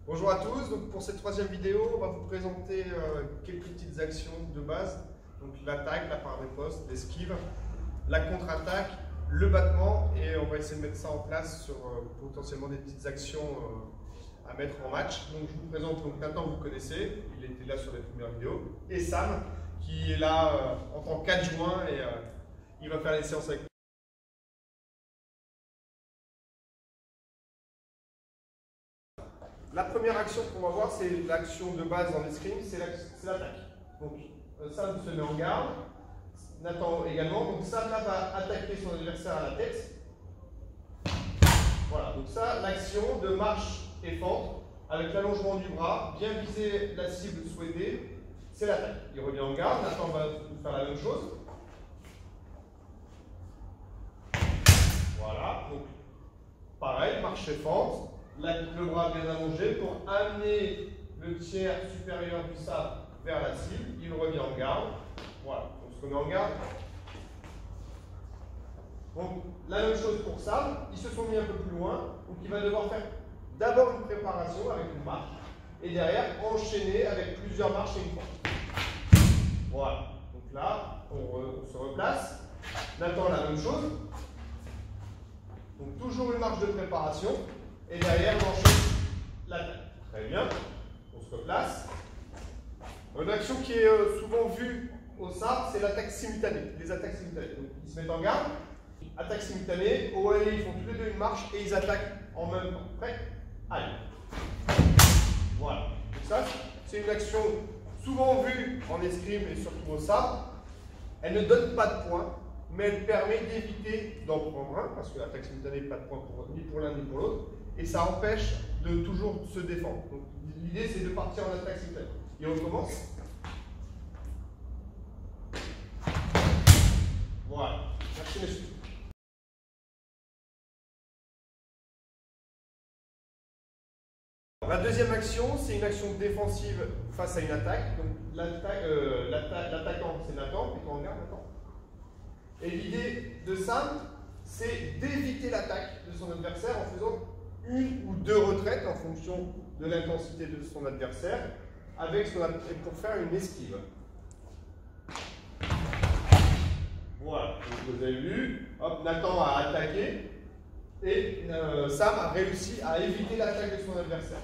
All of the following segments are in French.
Bonjour à tous, donc pour cette troisième vidéo, on va vous présenter quelques petites actions de base. Donc l'attaque, la part des postes, l'esquive, la contre-attaque, le battement, et on va essayer de mettre ça en place sur potentiellement des petites actions à mettre en match. Donc je vous présente donc Nathan, vous connaissez, il était là sur les premières vidéos, et Sam qui est là en tant qu'adjoint et il va faire les séances avec nous. La première action qu'on va voir, c'est l'action de base dans l'escrime, c'est l'attaque. Donc Sam se met en garde, Nathan également. Donc Sam là va attaquer son adversaire à la tête. Voilà, donc ça, l'action de marche et fente, avec l'allongement du bras, bien viser la cible souhaitée, c'est l'attaque. Il revient en garde, Nathan va faire la même chose. Voilà, donc pareil, marche et fente. Le bras bien allongé pour amener le tiers supérieur du sabre vers la cible. Il revient en garde. Voilà, on se remet en garde. Donc, la même chose pour Sam. Ils se sont mis un peu plus loin. Donc, il va devoir faire d'abord une préparation avec une marche et derrière enchaîner avec plusieurs marches et une fois. Voilà. Donc là, on se replace. Nathan, la même chose. Donc, toujours une marche de préparation. Et derrière, on enchaîne l'attaque. Très bien. On se replace. Une action qui est souvent vue au sabre, c'est l'attaque simultanée. Les attaques simultanées. Donc, ils se mettent en garde. Attaque simultanée. Au allée, ils font tous les deux une marche et ils attaquent en même temps. Prêt? Allez. Voilà. Donc ça, c'est une action souvent vue en escrime et surtout au sabre. Elle ne donne pas de points, mais elle permet d'éviter d'en prendre un, parce que l'attaque simultanée n'est pas de points ni pour l'un ni pour l'autre. Et ça empêche de toujours se défendre. Donc l'idée, c'est de partir en attaque simultanée. Et on commence. Voilà. Merci messieurs. La deuxième action, c'est une action défensive face à une attaque. Donc l'attaquant, c'est Nathan, plutôt en garde Nathan. Et l'idée de Sam, c'est d'éviter l'attaque de son adversaire en faisant une ou deux retraites en fonction de l'intensité de son adversaire pour faire une esquive. Voilà, donc vous avez vu, hop, Nathan a attaqué et Sam a réussi à éviter l'attaque de son adversaire.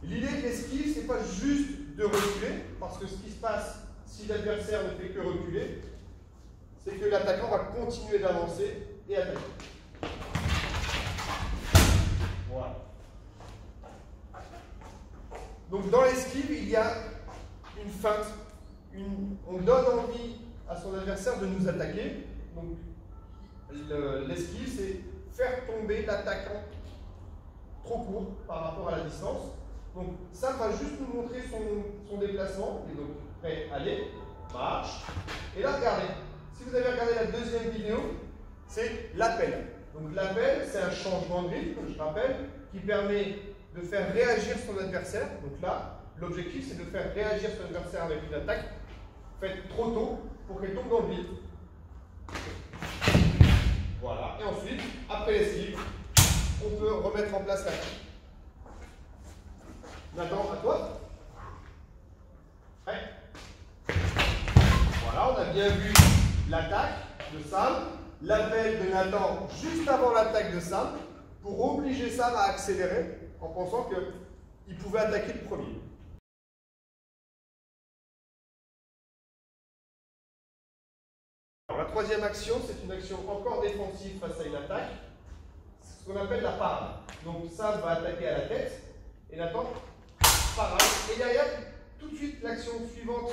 L'idée de l'esquive, ce n'est pas juste de reculer, parce que ce qui se passe si l'adversaire ne fait que reculer, c'est que l'attaquant va continuer d'avancer et attaquer. Voilà. Donc dans l'esquive, il y a une feinte. On donne envie à son adversaire de nous attaquer. Donc l'esquive, c'est faire tomber l'attaquant trop court par rapport à la distance. Donc ça va juste nous montrer son déplacement. Et donc, prêt, allez, marche. Et là, regardez. Si vous avez regardé la deuxième vidéo, c'est l'appel. Donc l'appel, c'est un changement de rythme, je rappelle, qui permet de faire réagir son adversaire. Donc là, l'objectif, c'est de faire réagir son adversaire avec une attaque faite trop tôt pour qu'elle tombe dans le vide. Voilà. Et ensuite, après l'esquive, on peut remettre en place l'attaque. Nathan, à toi. Prêt? Voilà, on a bien vu l'attaque de Sam, l'appel de Nathan juste avant l'attaque de Sam, pour obliger Sam à accélérer en pensant qu'il pouvait attaquer le premier. Alors, la troisième action, c'est une action encore défensive face à une attaque, c'est ce qu'on appelle la parade. Donc Sam va attaquer à la tête et Nathan, parade. Et derrière, tout de suite, l'action suivante,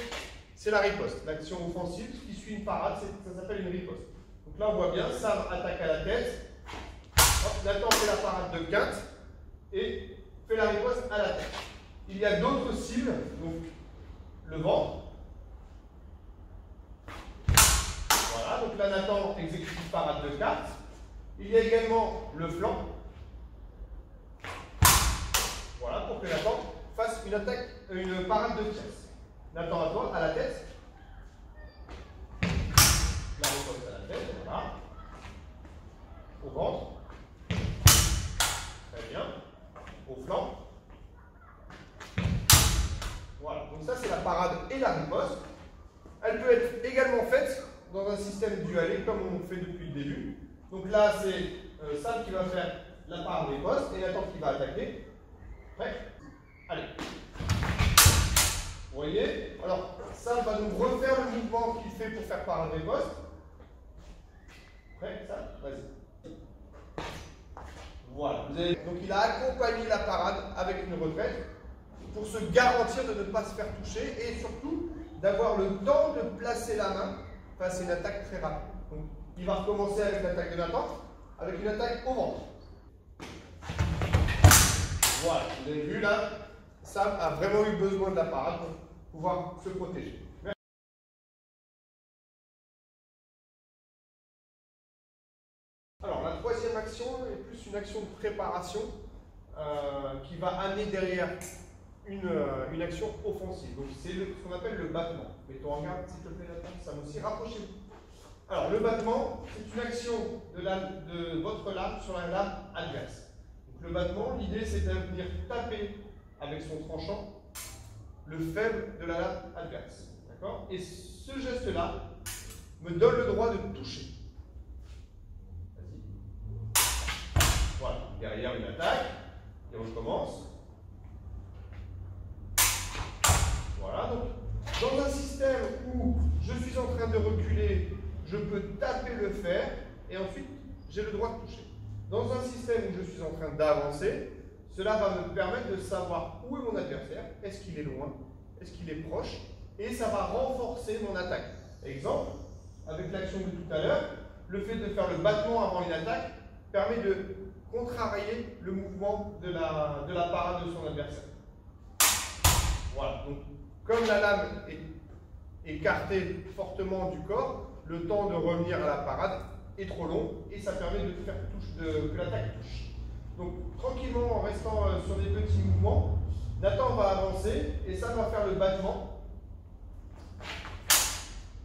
c'est la riposte. L'action offensive qui suit une parade, ça s'appelle une riposte. Donc là, on voit bien, Sam attaque à la tête. Hop, Nathan fait la parade de quinte et fait la riposte à la tête. Il y a d'autres cibles, donc le ventre. Voilà, donc là, Nathan exécute une parade de quinte. Il y a également le flanc. Voilà, pour que Nathan fasse une parade de tierce. Nathan, à toi, à la tête. La riposte à la tête, voilà. Au ventre. Très bien. Au flanc. Donc ça, c'est la parade et la riposte. Elle peut être également faite dans un système dualé, comme on fait depuis le début. Donc là, c'est Sam qui va faire la parade riposte et Nathan qui va attaquer. Prêt? Allez. Vous voyez? Alors, Sam va nous refaire le mouvement qu'il fait pour faire parade riposte. Prêt? Sam? Vas-y. Voilà. Donc il a accompagné la parade avec une retraite pour se garantir de ne pas se faire toucher et surtout d'avoir le temps de placer la main face à une attaque très rapide. Donc il va recommencer avec l'attaque de Nathan, avec une attaque au ventre. Voilà, vous avez vu là, Sam a vraiment eu besoin de la parade pour pouvoir se protéger. Alors la troisième action est plus une action de préparation qui va amener derrière une action offensive. Donc c'est ce qu'on appelle le battement. Mettons en garde s'il te plaît Nathan, Sam aussi, rapprochez-vous. Alors le battement, c'est une action de votre lame sur la lame adverse. Donc le battement, l'idée c'est de venir taper avec son tranchant le faible de la lame adverse. D'accord? Et ce geste-là me donne le droit de toucher. Voilà, derrière une attaque, et on recommence. Voilà, donc dans un système où je suis en train de reculer, je peux taper le fer, et ensuite j'ai le droit de toucher. Dans un système où je suis en train d'avancer, cela va me permettre de savoir où est mon adversaire, est-ce qu'il est loin, est-ce qu'il est proche, et ça va renforcer mon attaque. Exemple, avec l'action de tout à l'heure, le fait de faire le battement avant une attaque permet de contrarier le mouvement de la parade de son adversaire. Voilà, donc comme la lame est écartée fortement du corps, le temps de revenir à la parade est trop long et ça permet que l'attaque touche. Donc tranquillement, en restant sur des petits mouvements, Nathan va avancer et ça va faire le battement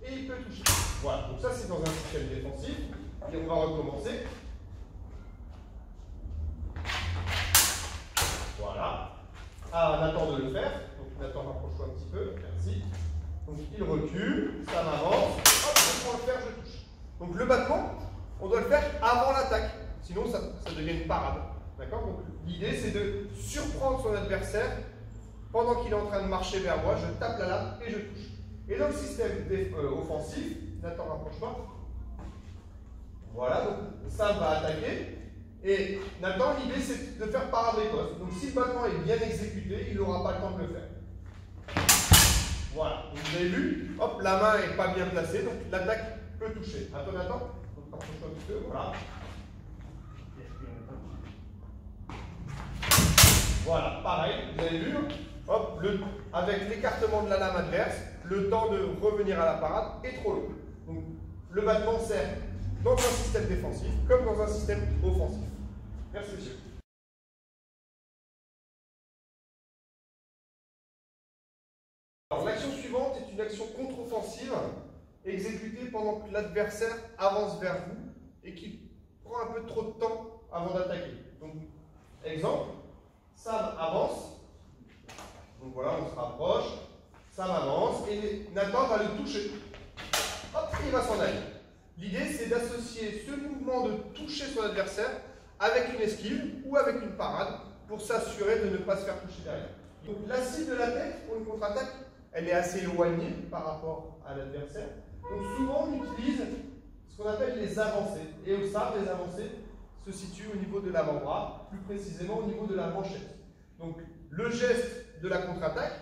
et il peut toucher. Voilà, donc ça c'est dans un système défensif et on va recommencer. Voilà. À Nathan de le faire. Donc Nathan, rapproche-toi un petit peu. Merci. Donc il recule, ça m'avance. Hop, on prend le fer, je touche. Donc le battement, on doit le faire avant l'attaque. Sinon, ça devient une parade. D'accord? Donc l'idée, c'est de surprendre son adversaire pendant qu'il est en train de marcher vers moi. Je tape la lame et je touche. Et dans le système offensif, Nathan, rapproche-toi. Voilà, donc Sam va attaquer. Et Nathan, l'idée c'est de faire parade riposte. Donc si le battement est bien exécuté, il n'aura pas le temps de le faire. Voilà, donc, vous avez vu, hop, la main n'est pas bien placée, donc l'attaque peut toucher. À toi Nathan, donc rapproche-toi un petit peu, voilà. Voilà, pareil, vous avez vu, hop, avec l'écartement de la lame adverse, le temps de revenir à la parade est trop long. Donc le battement sert dans un système défensif comme dans un système offensif. Merci monsieur. Alors l'action suivante est une action contre-offensive exécutée pendant que l'adversaire avance vers vous et qui prend un peu trop de temps avant d'attaquer. Donc exemple, Sam avance, donc voilà on se rapproche, Sam avance et Nathan va le toucher. Hop, il va s'en aller. L'idée, c'est d'associer ce mouvement de toucher son adversaire avec une esquive ou avec une parade pour s'assurer de ne pas se faire toucher derrière. Donc la cible de la tête pour une contre-attaque, elle est assez éloignée par rapport à l'adversaire. Donc souvent, on utilise ce qu'on appelle les avancées. Et au sabre, les avancées se situent au niveau de l'avant-bras, plus précisément au niveau de la manchette. Donc le geste de la contre-attaque,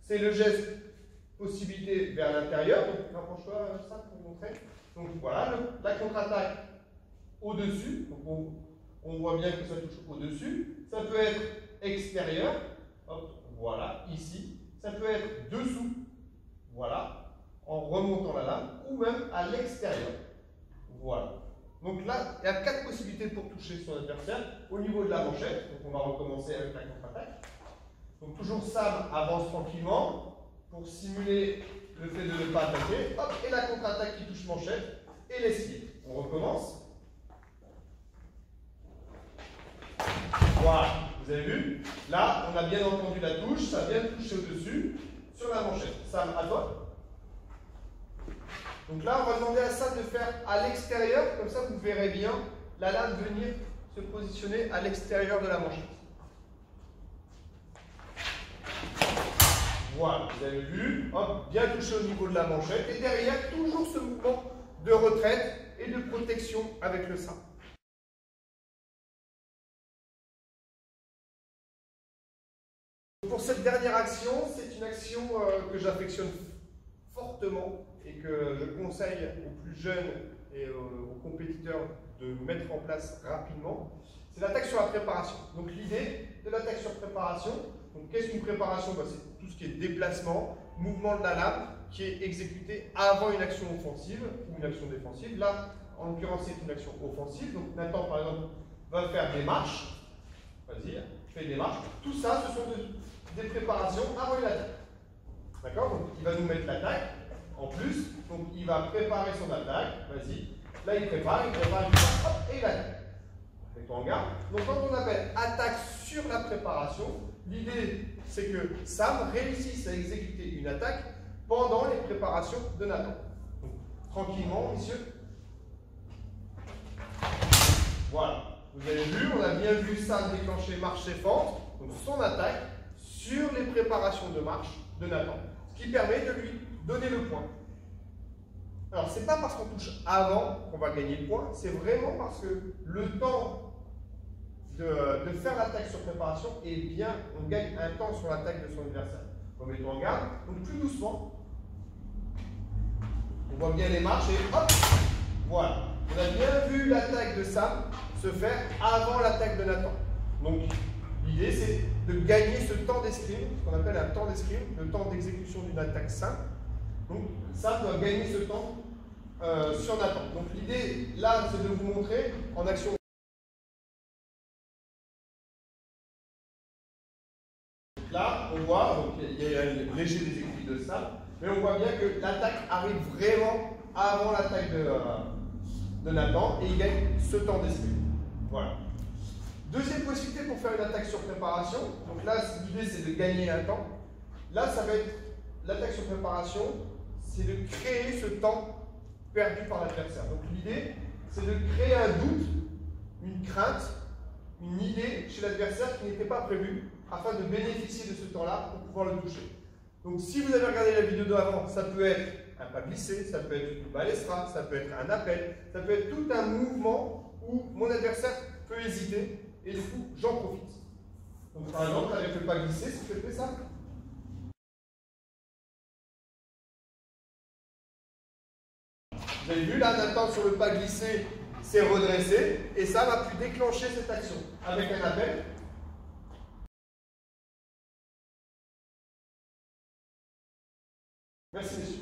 c'est le geste possibilité vers l'intérieur. Donc rapproche-toi ça pour montrer. Donc voilà, la contre-attaque au-dessus, donc on voit bien que ça touche au-dessus. Ça peut être extérieur, hop, voilà, ici. Ça peut être dessous, voilà, en remontant la lame, ou même à l'extérieur, voilà. Donc là, il y a 4 possibilités pour toucher son adversaire au niveau de la manchette. Donc on va recommencer avec la contre-attaque. Donc toujours Sam avance tranquillement pour simuler le fait de ne pas attaquer. Hop, et la contre-attaque qui touche manchette et l'esquive. On recommence. Voilà, vous avez vu? Là, on a bien entendu la touche, ça vient toucher au-dessus sur la manchette. Sam, à toi. Donc là, on va demander à Sam de faire à l'extérieur, comme ça vous verrez bien la lame venir se positionner à l'extérieur de la manchette. Voilà, vous avez vu, hop, bien touché au niveau de la manchette, et derrière, toujours ce mouvement de retraite et de protection avec le sabre. Pour cette dernière action, c'est une action que j'affectionne fortement et que je conseille aux plus jeunes et aux compétiteurs de mettre en place rapidement. C'est l'attaque sur la préparation. Donc l'idée de l'attaque sur préparation, qu'est-ce qu'une préparation? C'est tout ce qui est déplacement, mouvement de la lame qui est exécuté avant une action offensive ou une action défensive. Là, en l'occurrence, c'est une action offensive. Donc Nathan, par exemple, va faire des marches. Vas-y, fais des marches. Tout ça, ce sont des préparations avant une attaque. D'accord? Donc il va nous mettre l'attaque en plus. Donc il va préparer son attaque. Vas-y. Là, il prépare, hop, et il attaque. Mets-toi en garde. Donc quand on appelle attaque sur la préparation, l'idée c'est que Sam réussisse à exécuter une attaque pendant les préparations de Nathan. Donc, tranquillement, messieurs. Voilà. Vous avez vu, on a bien vu Sam déclencher marche et fente, donc son attaque sur les préparations de marche de Nathan, ce qui permet de lui donner le point. Alors, ce n'est pas parce qu'on touche avant qu'on va gagner le point, c'est vraiment parce que le temps de faire l'attaque sur préparation, eh bien, on gagne un temps sur l'attaque de son adversaire. Remettons en garde, donc plus doucement. On voit bien les marches et hop, voilà. On a bien vu l'attaque de Sam se faire avant l'attaque de Nathan. Donc, l'idée, c'est de gagner ce temps d'escrime, ce qu'on appelle un temps d'escrime, le temps d'exécution d'une attaque simple. Donc, Sam doit gagner ce temps sur Nathan. Donc, l'idée, là, c'est de vous montrer en action. Là, on voit, donc il y a un léger déséquilibre de Sam, mais on voit bien que l'attaque arrive vraiment avant l'attaque de Nathan et il gagne ce temps d'escrime. Voilà. Deuxième possibilité pour faire une attaque sur préparation. Donc là, l'idée c'est de gagner un temps. Là, ça va être l'attaque sur préparation, c'est de créer ce temps perdu par l'adversaire. Donc l'idée, c'est de créer un doute, une crainte, une idée chez l'adversaire qui n'était pas prévue, afin de bénéficier de ce temps-là pour pouvoir le toucher. Donc si vous avez regardé la vidéo d'avant, ça peut être un pas glissé, ça peut être une balestra, ça peut être un appel, ça peut être tout un mouvement où mon adversaire peut hésiter et du coup j'en profite. Donc par exemple, avec le pas glissé, si je fais ça. Vous avez vu là, Nathan sur le pas glissé s'est redressé et ça va pu déclencher cette action avec un appel. Merci, messieurs.